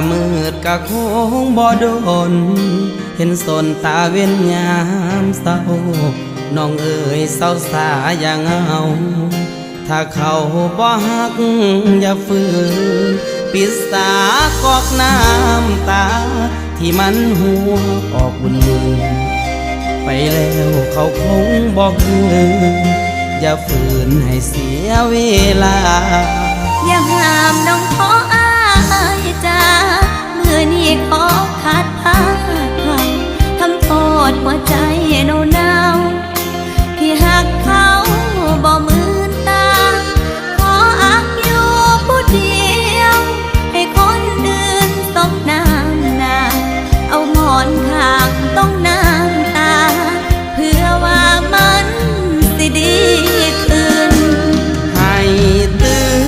มืดกะคงบ่โดนเห็นสนตาเว้นยามเศร้าน้องเอ๋ยเศร้าสาอย่างเอาถ้าเขาบ่ฮักอย่าฝืนปิดสากอกน้ำตาที่มันหัวออกบุญมือไปแล้วเขาคงบอกคืนอย่าฝืนให้เสียเวลาอย่าห้ามน้อง